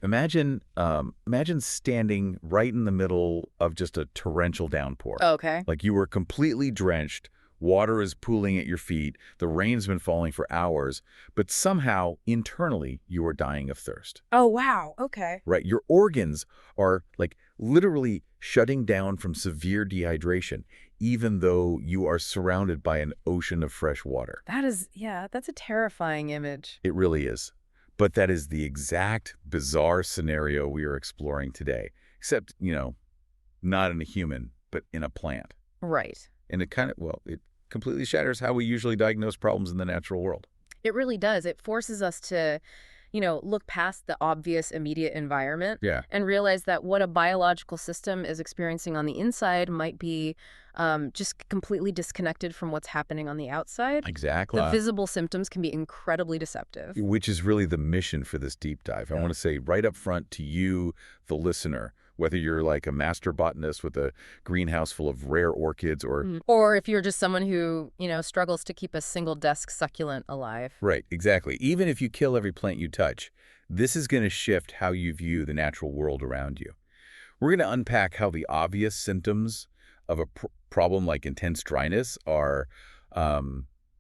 Imagine standing right in the middle of just a torrential downpour. Okay. Like you were completely drenched, water is pooling at your feet, the rain's been falling for hours, but somehow, internally, you are dying of thirst. Oh, wow. Okay. Right? Your organs are like literally shutting down from severe dehydration, even though you are surrounded by an ocean of fresh water. Yeah, that's a terrifying image. It really is. But that is the exact bizarre scenario we are exploring today, except, not in a human, but in a plant. Right. And it completely shatters how we usually diagnose problems in the natural world. It really does. It forces us to, look past the obvious immediate environment Yeah, and realize that what a biological system is experiencing on the inside might be just completely disconnected from what's happening on the outside. exactly. The visible symptoms can be incredibly deceptive. Which is really the mission for this deep dive. I want to say right up front to you, the listener, whether you're like a master botanist with a greenhouse full of rare orchids or... Or if you're just someone who, struggles to keep a single desk succulent alive. Right, exactly. Even if you kill every plant you touch, this is going to shift how you view the natural world around you. We're going to unpack how the obvious symptoms of a problem like intense dryness are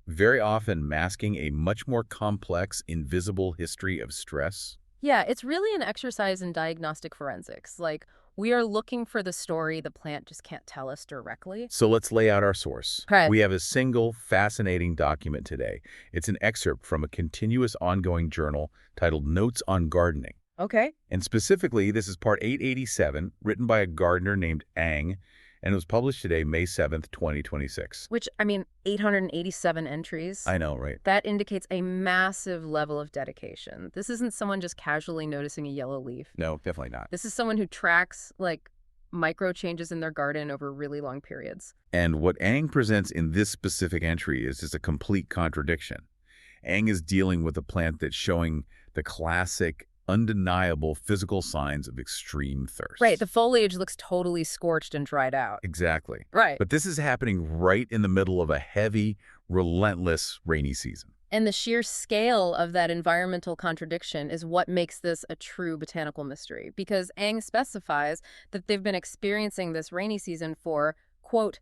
very often masking a much more complex, invisible history of stress. Yeah, it's really an exercise in diagnostic forensics. Like, we are looking for the story the plant just can't tell us directly. So let's lay out our source. Okay. We have a single, fascinating document today. It's an excerpt from a continuous ongoing journal titled Notes on Gardening. Okay. And specifically, this is part 887, written by a gardener named Ang, and it was published today, May 7th, 2026. Which, 887 entries. I know, right? That indicates a massive level of dedication. This isn't someone just casually noticing a yellow leaf. No, definitely not. This is someone who tracks, micro changes in their garden over really long periods. And what Ang presents in this specific entry is just a complete contradiction. Ang is dealing with a plant that's showing the classic, undeniable physical signs of extreme thirst. Right, the foliage looks totally scorched and dried out. Exactly. Right. But this is happening right in the middle of a heavy, relentless rainy season. And the sheer scale of that environmental contradiction is what makes this a true botanical mystery, because Ang specifies that they've been experiencing this rainy season for, quote,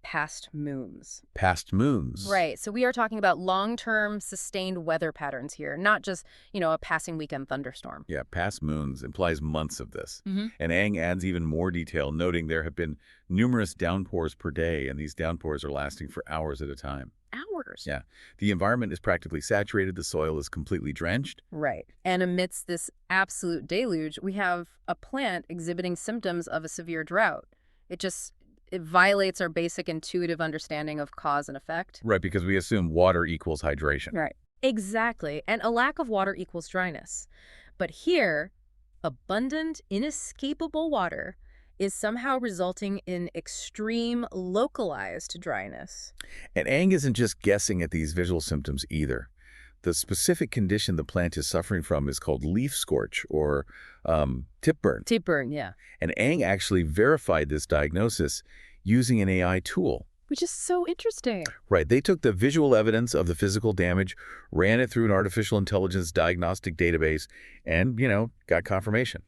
past moons. Past moons. Right. So we are talking about long-term sustained weather patterns here, not just, a passing weekend thunderstorm. Yeah, past moons implies months of this. Mm-hmm. And Ang adds even more detail, noting there have been numerous downpours per day, and these downpours are lasting for hours at a time. Hours. Yeah. The environment is practically saturated. The soil is completely drenched. Right. And amidst this absolute deluge, we have a plant exhibiting symptoms of a severe drought. It violates our basic intuitive understanding of cause and effect. Right, because we assume water equals hydration. Right. Exactly. And a lack of water equals dryness. But here, abundant, inescapable water is somehow resulting in extreme, localized dryness. And Ang isn't just guessing at these visual symptoms either. The specific condition the plant is suffering from is called leaf scorch, or tip burn. Tip burn, yeah. And Ang actually verified this diagnosis using an AI tool. Which is so interesting. Right. They took the visual evidence of the physical damage, ran it through an artificial intelligence diagnostic database, and, got confirmation.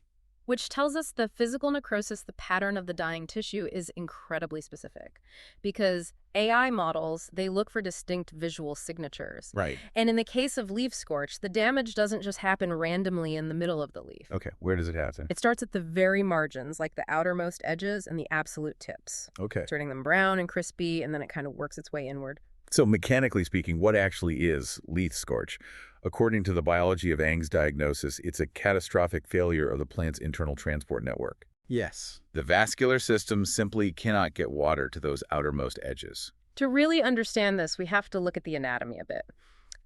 Which tells us the physical necrosis, the pattern of the dying tissue, is incredibly specific. Because AI models, they look for distinct visual signatures. Right. And in the case of leaf scorch, the damage doesn't just happen randomly in the middle of the leaf. Okay. Where does it happen? It starts at the very margins, like the outermost edges and the absolute tips. Okay. Turning them brown and crispy, and then it kind of works its way inward. So mechanically speaking, what actually is leaf scorch? According to the biology of Ang's diagnosis, it's a catastrophic failure of the plant's internal transport network. Yes. The vascular system simply cannot get water to those outermost edges. To really understand this, we have to look at the anatomy a bit.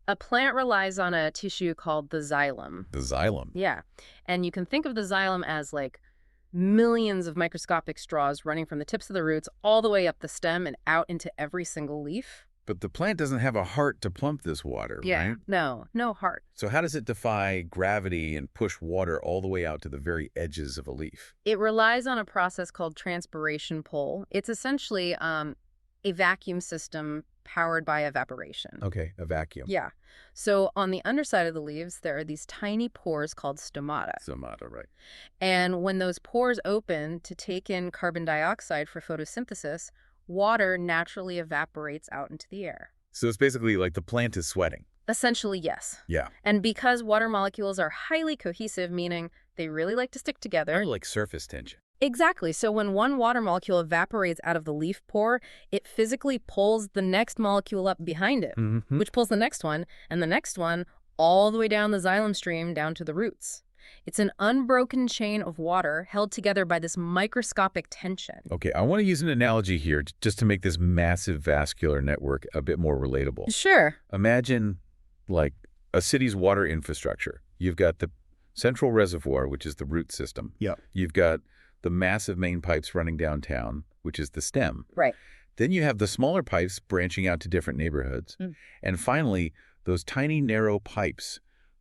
A plant relies on a tissue called the xylem. The xylem? Yeah. And you can think of the xylem as like millions of microscopic straws running from the tips of the roots all the way up the stem and out into every single leaf. But the plant doesn't have a heart to pump this water, right? No heart. So how does it defy gravity and push water all the way out to the very edges of a leaf? It relies on a process called transpiration pull. It's essentially a vacuum system powered by evaporation. Okay, a vacuum. Yeah. So on the underside of the leaves, there are these tiny pores called stomata. Stomata, right. And when those pores open to take in carbon dioxide for photosynthesis, water naturally evaporates out into the air. So it's basically like the plant is sweating. Essentially, yes. Yeah. And because water molecules are highly cohesive, meaning they really like to stick together. They're like surface tension. Exactly. So when one water molecule evaporates out of the leaf pore, it physically pulls the next molecule up behind it, Mm-hmm. which pulls the next one, and the next one, all the way down the xylem stream down to the roots. It's an unbroken chain of water held together by this microscopic tension. Okay, I want to use an analogy here just to make this massive vascular network a bit more relatable. Sure. Imagine, like, a city's water infrastructure. You've got the central reservoir, which is the root system. Yep. You've got the massive main pipes running downtown, which is the stem. Right. Then you have the smaller pipes branching out to different neighborhoods. And finally, those tiny narrow pipes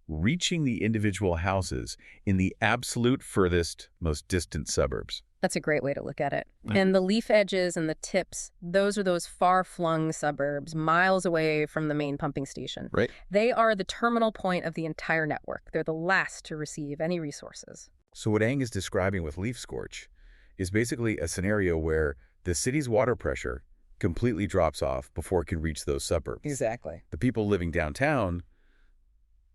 reaching the individual houses in the absolute furthest, most distant suburbs. That's a great way to look at it. And the leaf edges and the tips, those are those far-flung suburbs, miles away from the main pumping station. Right. They are the terminal point of the entire network. They're the last to receive any resources. So what Ang is describing with leaf scorch is basically a scenario where the city's water pressure completely drops off before it can reach those suburbs. Exactly. The people living downtown,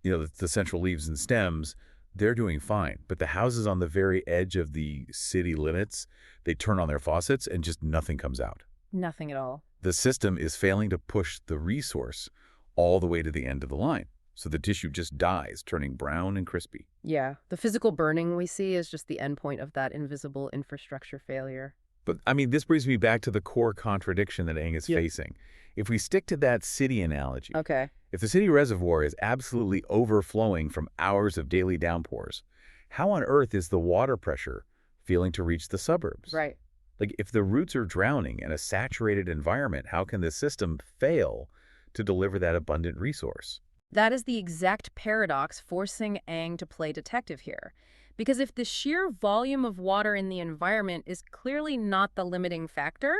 the central leaves and stems, they're doing fine. But the houses on the very edge of the city limits, they turn on their faucets and just nothing comes out. Nothing at all. The system is failing to push the resource all the way to the end of the line. So the tissue just dies, turning brown and crispy. Yeah. The physical burning we see is just the endpoint of that invisible infrastructure failure. But, I mean, this brings me back to the core contradiction that Ang is facing. If we stick to that city analogy, Okay. if the city reservoir is absolutely overflowing from hours of daily downpours, how on earth is the water pressure failing to reach the suburbs? Right. Like, if the roots are drowning in a saturated environment, how can the system fail to deliver that abundant resource? That is the exact paradox forcing Ang to play detective here. Because if the sheer volume of water in the environment is clearly not the limiting factor,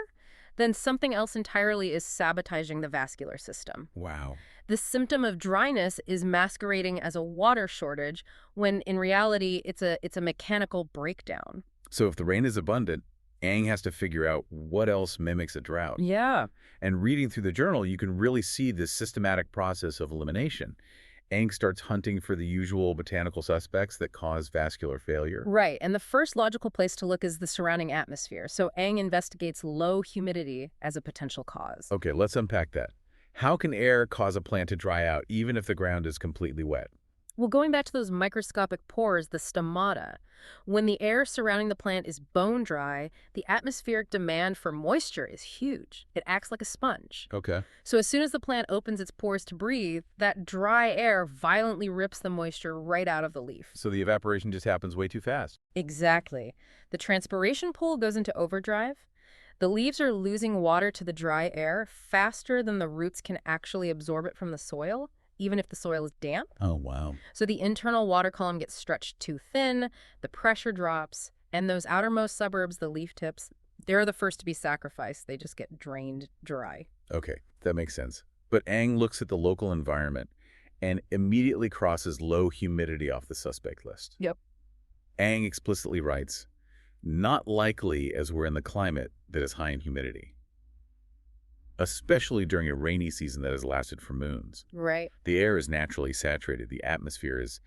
then something else entirely is sabotaging the vascular system. Wow. The symptom of dryness is masquerading as a water shortage, when in reality it's a mechanical breakdown. So if the rain is abundant, Ang has to figure out what else mimics a drought. Yeah. And reading through the journal, you can really see this systematic process of elimination. Ang starts hunting for the usual botanical suspects that cause vascular failure. Right, and the first logical place to look is the surrounding atmosphere. So Ang investigates low humidity as a potential cause. Okay, let's unpack that. How can air cause a plant to dry out even if the ground is completely wet? Well, going back to those microscopic pores, the stomata, when the air surrounding the plant is bone dry, the atmospheric demand for moisture is huge. It acts like a sponge. Okay. So as soon as the plant opens its pores to breathe, that dry air violently rips the moisture right out of the leaf. So the evaporation just happens way too fast. Exactly. The transpiration pool goes into overdrive. The leaves are losing water to the dry air faster than the roots can actually absorb it from the soil, even if the soil is damp. Oh, wow. So the internal water column gets stretched too thin, the pressure drops, and those outermost suburbs, the leaf tips, they're the first to be sacrificed. They just get drained dry. Okay, that makes sense. But Ang looks at the local environment and immediately crosses low humidity off the suspect list. Yep. Ang explicitly writes, "Not likely as we're in the climate that is high in humidity, especially during a rainy season that has lasted for moons. Right. The air is naturally saturated. The atmosphere is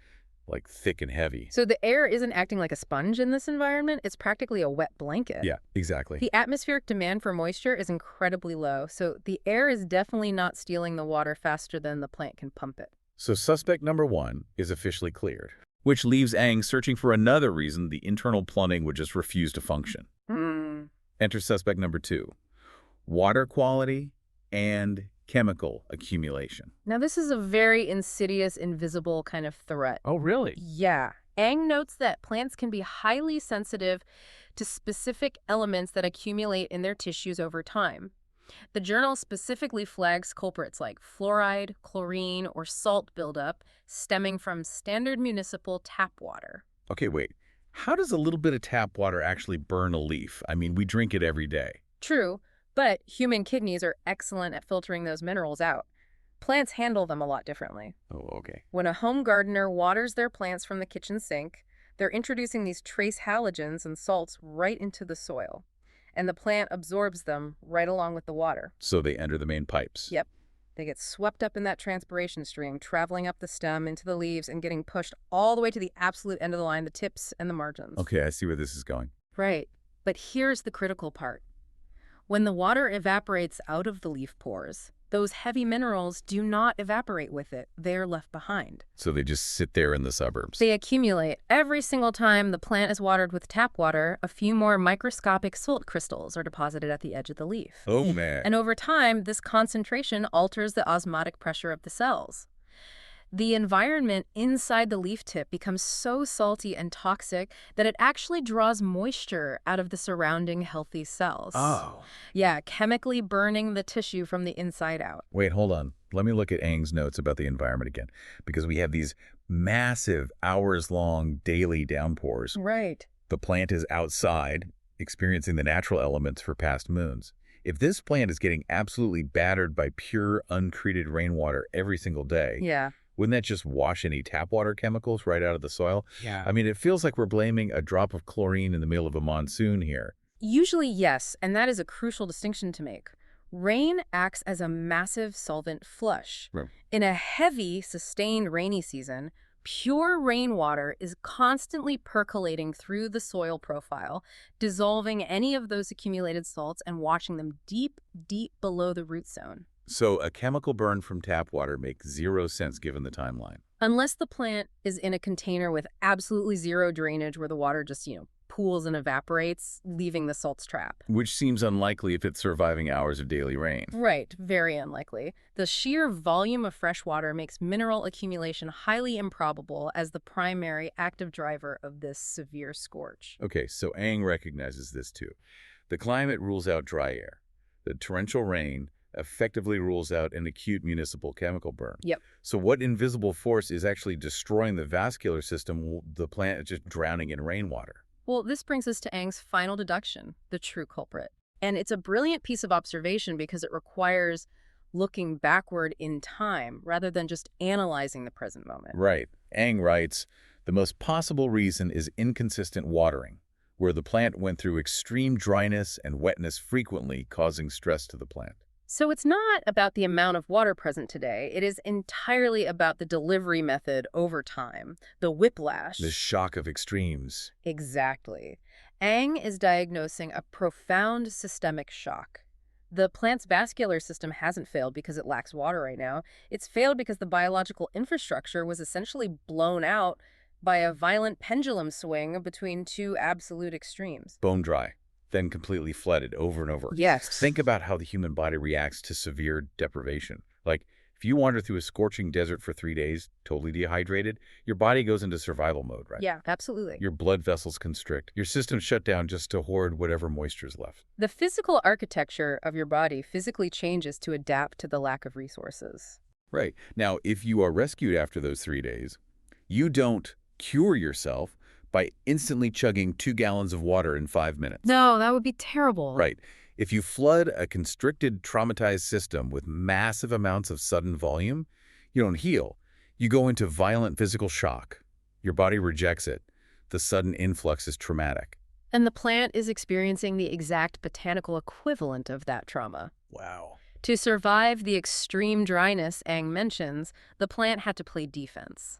like thick and heavy." So the air isn't acting like a sponge in this environment. It's practically a wet blanket. Yeah, exactly. The atmospheric demand for moisture is incredibly low, so the air is definitely not stealing the water faster than the plant can pump it. So suspect number 1 is officially cleared, which leaves Ang searching for another reason the internal plumbing would just refuse to function. Enter suspect number 2, water quality and chemical accumulation. Now this is a very insidious, invisible kind of threat. Oh, really? Yeah. Ang notes that plants can be highly sensitive to specific elements that accumulate in their tissues over time. The journal specifically flags culprits like fluoride, chlorine, or salt buildup stemming from standard municipal tap water. Okay, wait. How does a little bit of tap water actually burn a leaf? I mean, we drink it every day. True, But human kidneys are excellent at filtering those minerals out. Plants handle them a lot differently. Oh, okay. When a home gardener waters their plants from the kitchen sink, they're introducing these trace halogens and salts right into the soil, and the plant absorbs them right along with the water. So they enter the main pipes. Yep. They get swept up in that transpiration stream, traveling up the stem into the leaves and getting pushed all the way to the absolute end of the line, the tips and the margins. Okay, I see where this is going. Right. But here's the critical part. When the water evaporates out of the leaf pores, those heavy minerals do not evaporate with it. They're left behind. So they just sit there in the suburbs. They accumulate. Every single time the plant is watered with tap water, a few more microscopic salt crystals are deposited at the edge of the leaf. Oh, man. And over time, this concentration alters the osmotic pressure of the cells. The environment inside the leaf tip becomes so salty and toxic that it actually draws moisture out of the surrounding healthy cells. Oh. Yeah, chemically burning the tissue from the inside out. Wait, hold on. Let me look at Eng's notes about the environment again, because we have these massive hours-long daily downpours. Right. The plant is outside, experiencing the natural elements for past moons. If this plant is getting absolutely battered by pure, untreated rainwater every single day, Yeah. wouldn't that just wash any tap water chemicals right out of the soil? Yeah. I mean, it feels like we're blaming a drop of chlorine in the middle of a monsoon here. Usually, yes, and that is a crucial distinction to make. Rain acts as a massive solvent flush. Right. In a heavy, sustained rainy season, pure rainwater is constantly percolating through the soil profile, dissolving any of those accumulated salts and washing them deep, deep below the root zone. So a chemical burn from tap water makes zero sense given the timeline. Unless the plant is in a container with absolutely zero drainage where the water just, pools and evaporates, leaving the salts trap. Which seems unlikely if it's surviving hours of daily rain. Right, very unlikely. The sheer volume of fresh water makes mineral accumulation highly improbable as the primary active driver of this severe scorch. Okay, so Eng recognizes this too. The climate rules out dry air. The torrential rain effectively rules out an acute municipal chemical burn. Yep. So what invisible force is actually destroying the vascular system the plant is just drowning in rainwater? Well, this brings us to Eng's final deduction, the true culprit. And it's a brilliant piece of observation because it requires looking backward in time rather than just analyzing the present moment. Right. Eng writes, the most possible reason is inconsistent watering, where the plant went through extreme dryness and wetness frequently, causing stress to the plant. So it's not about the amount of water present today. It is entirely about the delivery method over time, the whiplash. The shock of extremes. Exactly. Eng is diagnosing a profound systemic shock. The plant's vascular system hasn't failed because it lacks water right now. It's failed because the biological infrastructure was essentially blown out by a violent pendulum swing between two absolute extremes. Bone dry, then completely flooded over and over. Yes. Think about how the human body reacts to severe deprivation. Like, if you wander through a scorching desert for 3 days, totally dehydrated, your body goes into survival mode, right? Yeah, absolutely. Your blood vessels constrict. Your system shut down just to hoard whatever moisture's left. The physical architecture of your body physically changes to adapt to the lack of resources. Right. Now, if you are rescued after those 3 days, you don't cure yourself by instantly chugging 2 gallons of water in 5 minutes. No, that would be terrible. Right. If you flood a constricted, traumatized system with massive amounts of sudden volume, you don't heal. You go into violent physical shock. Your body rejects it. The sudden influx is traumatic. And the plant is experiencing the exact botanical equivalent of that trauma. Wow. To survive the extreme dryness Eng mentions, the plant had to play defense.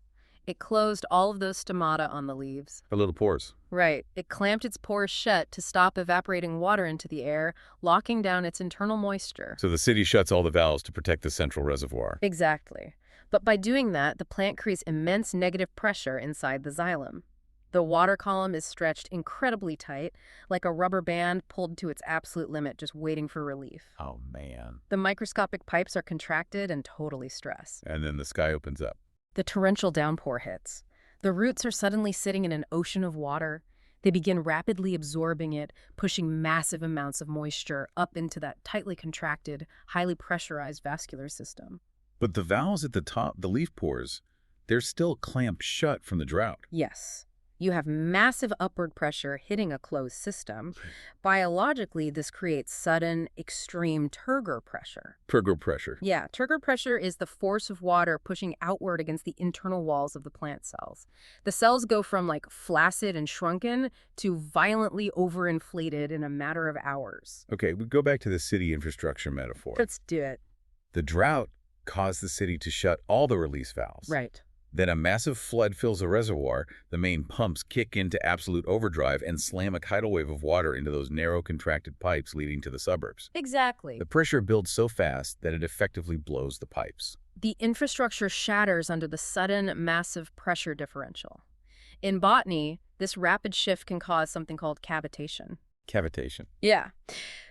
It closed all of those stomata on the leaves. A little pores. Right. It clamped its pores shut to stop evaporating water into the air, locking down its internal moisture. So the city shuts all the valves to protect the central reservoir. Exactly. But by doing that, the plant creates immense negative pressure inside the xylem. The water column is stretched incredibly tight, like a rubber band pulled to its absolute limit, just waiting for relief. Oh, man. The microscopic pipes are contracted and totally stressed. And then the sky opens up. The torrential downpour hits. The roots are suddenly sitting in an ocean of water. They begin rapidly absorbing it, pushing massive amounts of moisture up into that tightly contracted, highly pressurized vascular system. But the valves at the top, the leaf pores, they're still clamped shut from the drought. Yes. You have massive upward pressure hitting a closed system. Biologically, this creates sudden, extreme turgor pressure. Turgor pressure. Yeah, turgor pressure is the force of water pushing outward against the internal walls of the plant cells. The cells go from like flaccid and shrunken to violently overinflated in a matter of hours. Okay, we go back to the city infrastructure metaphor. Let's do it. The drought caused the city to shut all the release valves. Right. Then a massive flood fills a reservoir, the main pumps kick into absolute overdrive and slam a tidal wave of water into those narrow contracted pipes leading to the suburbs. Exactly. The pressure builds so fast that it effectively blows the pipes. The infrastructure shatters under the sudden, massive pressure differential. In botany, this rapid shift can cause something called cavitation. Cavitation. Yeah.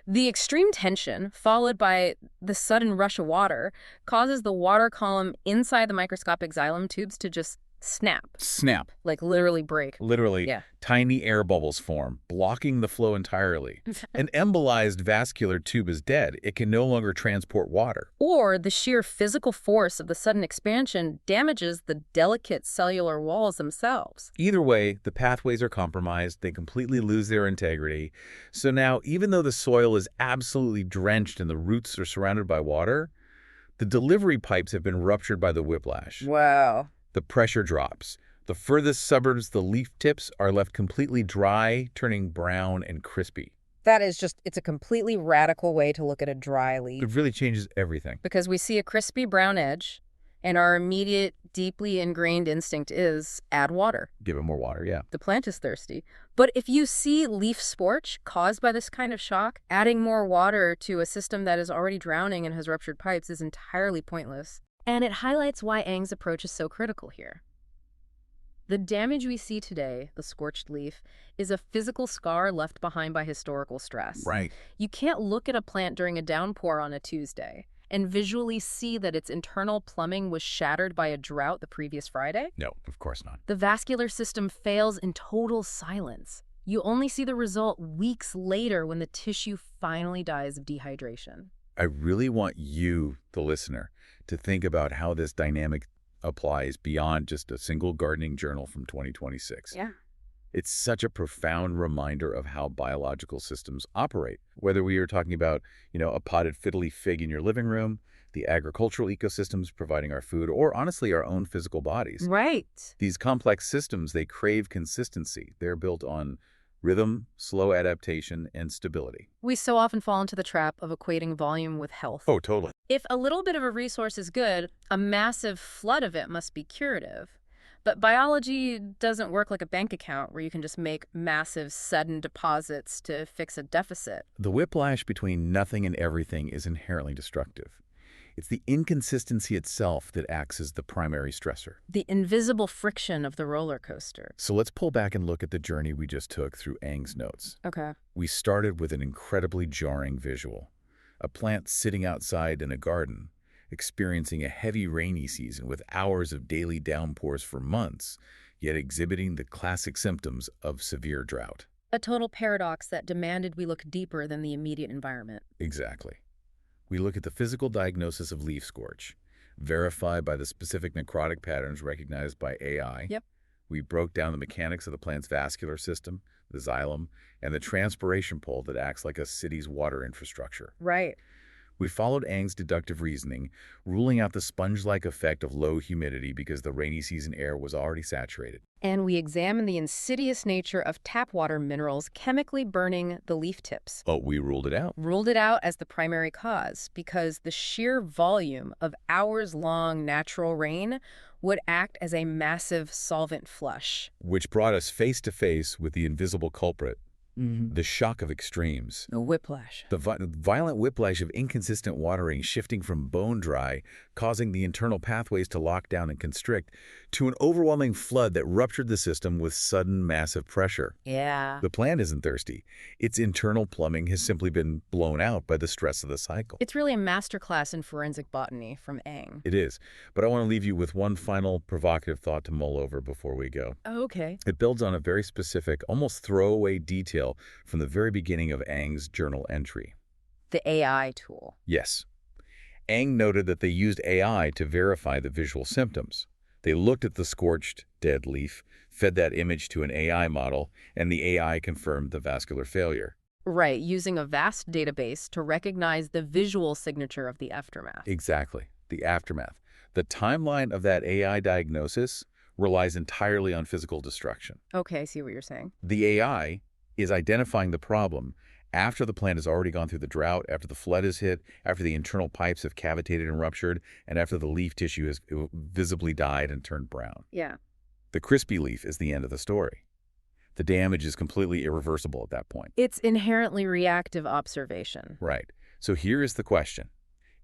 The extreme tension, followed by the sudden rush of water, causes the water column inside the microscopic xylem tubes to just snap. Snap. Like literally break. Literally, Yeah. tiny air bubbles form, blocking the flow entirely. An embolized vascular tube is dead. It can no longer transport water. Or the sheer physical force of the sudden expansion damages the delicate cellular walls themselves. Either way, the pathways are compromised. They completely lose their integrity. So now, even though the soil is absolutely drenched and the roots are surrounded by water, the delivery pipes have been ruptured by the whiplash. Wow. The pressure drops. The furthest suburbs, the leaf tips, are left completely dry, turning brown and crispy. That is just, it's a completely radical way to look at a dry leaf. It really changes everything. Because we see a crispy brown edge, and our immediate, deeply ingrained instinct is add water. Give it more water, yeah. The plant is thirsty. But if you see leaf scorch caused by this kind of shock, adding more water to a system that is already drowning and has ruptured pipes is entirely pointless. And it highlights why Eng's approach is so critical here. The damage we see today, the scorched leaf, is a physical scar left behind by historical stress. Right. You can't look at a plant during a downpour on a Tuesday and visually see that its internal plumbing was shattered by a drought the previous Friday. No, of course not. The vascular system fails in total silence. You only see the result weeks later when the tissue finally dies of dehydration. I really want you, the listener, to think about how this dynamic applies beyond just a single gardening journal from 2026. Yeah. It's such a profound reminder of how biological systems operate. Whether we are talking about, a potted fiddly fig in your living room, the agricultural ecosystems providing our food, or honestly, our own physical bodies. Right. These complex systems, they crave consistency. They're built on rhythm, slow adaptation, and stability. We so often fall into the trap of equating volume with health. Oh, totally. If a little bit of a resource is good, a massive flood of it must be curative. But biology doesn't work like a bank account where you can just make massive sudden deposits to fix a deficit. The whiplash between nothing and everything is inherently destructive. It's the inconsistency itself that acts as the primary stressor. The invisible friction of the roller coaster. So let's pull back and look at the journey we just took through Eng's notes. Okay. We started with an incredibly jarring visual. A plant sitting outside in a garden, experiencing a heavy rainy season with hours of daily downpours for months, yet exhibiting the classic symptoms of severe drought. A total paradox that demanded we look deeper than the immediate environment. Exactly. We look at the physical diagnosis of leaf scorch, verified by the specific necrotic patterns recognized by AI. Yep. We broke down the mechanics of the plant's vascular system, the xylem, and the transpiration pole that acts like a city's water infrastructure. Right. We followed Eng's deductive reasoning, ruling out the sponge-like effect of low humidity because the rainy season air was already saturated. And we examined the insidious nature of tap water minerals chemically burning the leaf tips. But we ruled it out. Ruled it out as the primary cause because the sheer volume of hours-long natural rain would act as a massive solvent flush. Which brought us face to face with the invisible culprit. The shock of extremes. A whiplash. The violent whiplash of inconsistent watering shifting from bone dry, causing the internal pathways to lock down and constrict, to an overwhelming flood that ruptured the system with sudden massive pressure. Yeah. The plant isn't thirsty. Its internal plumbing has simply been blown out by the stress of the cycle. It's really a masterclass in forensic botany from Eng. It is. But I want to leave you with one final provocative thought to mull over before we go. Oh, okay. It builds on a very specific, almost throwaway detail from the very beginning of Eng's journal entry. The AI tool. Yes. Eng noted that they used AI to verify the visual symptoms. They looked at the scorched, dead leaf, fed that image to an AI model, and the AI confirmed the vascular failure. Right, using a vast database to recognize the visual signature of the aftermath. Exactly, the aftermath. The timeline of that AI diagnosis relies entirely on physical destruction. Okay, I see what you're saying. The AI is identifying the problem after the plant has already gone through the drought, after the flood has hit, after the internal pipes have cavitated and ruptured, and after the leaf tissue has visibly died and turned brown. Yeah. The crispy leaf is the end of the story. The damage is completely irreversible at that point. It's inherently reactive observation. Right. So here is the question.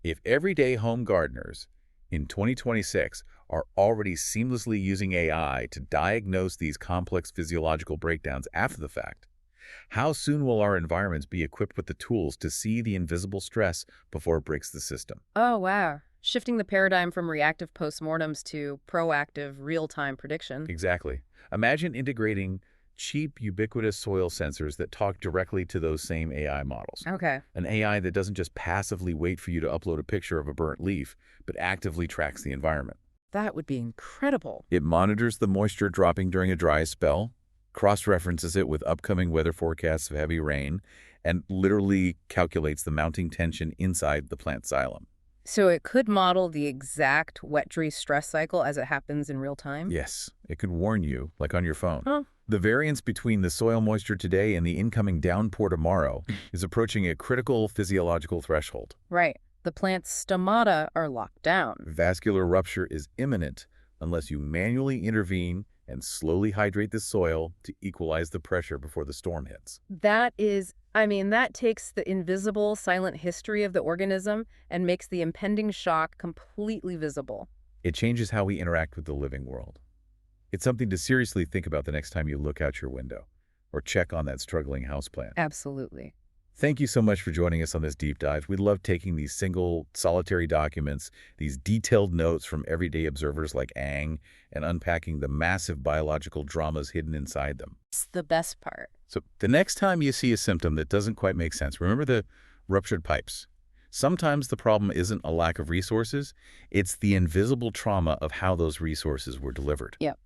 If everyday home gardeners in 2026 are already seamlessly using AI to diagnose these complex physiological breakdowns after the fact, how soon will our environments be equipped with the tools to see the invisible stress before it breaks the system? Oh, wow. Shifting the paradigm from reactive postmortems to proactive, real-time prediction. Exactly. Imagine integrating cheap, ubiquitous soil sensors that talk directly to those same AI models. Okay. An AI that doesn't just passively wait for you to upload a picture of a burnt leaf, but actively tracks the environment. That would be incredible. It monitors the moisture dropping during a dry spell, cross-references it with upcoming weather forecasts of heavy rain, and literally calculates the mounting tension inside the plant xylem. So it could model the exact wet-tree stress cycle as it happens in real time? Yes, it could warn you, like on your phone. Huh. The variance between the soil moisture today and the incoming downpour tomorrow is approaching a critical physiological threshold. Right. The plant's stomata are locked down. Vascular rupture is imminent unless you manually intervene and slowly hydrate the soil to equalize the pressure before the storm hits. That takes the invisible, silent history of the organism and makes the impending shock completely visible. It changes how we interact with the living world. It's something to seriously think about the next time you look out your window or check on that struggling houseplant. Absolutely. Thank you so much for joining us on this deep dive. We love taking these single, solitary documents, these detailed notes from everyday observers like Ang, and unpacking the massive biological dramas hidden inside them. It's the best part. So the next time you see a symptom that doesn't quite make sense, remember the ruptured pipes. Sometimes the problem isn't a lack of resources, it's the invisible trauma of how those resources were delivered. Yep.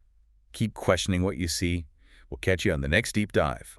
Keep questioning what you see. We'll catch you on the next deep dive.